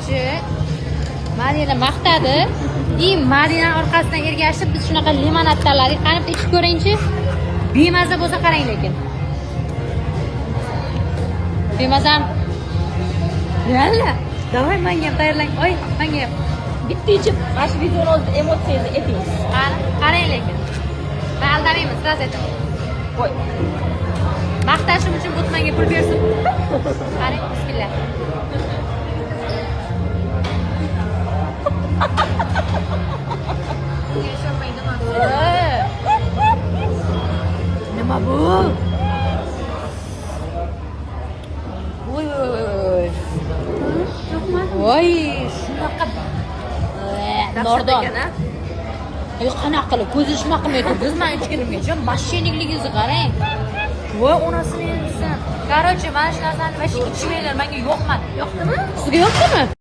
Korotchi Madina maqtadi. Madina orqasidan ergashib biz shunaqa limonad tanladik. Qani ichib ko'ring-chi. Bemaza bo'lsa qarang lekin. Bemazam. Yalla. Davay menga ham tayyorlang. Oy, menga ham. Bitta ichib, mana shu videoni o'zida emotsiyangizni ayting. Qarang lekin. Men aldamayman, sraz aytaman. Qo'y. Maqtashim uchun o'tmanga pul bersin. Qarang, bismillah. Nima bu? Voy. Voy, shunaqa nordon. Yo'q, qanaqa qilib ko'zi shuna qilmaydi. Biz men ichganimgacha mashinligingizni qarang. Voy, onasini yeysan. Короче, mana shu narsani vashi ichmanglar, menga yo'qmadi. Yo'qdimi? Sizga yo'qdimi?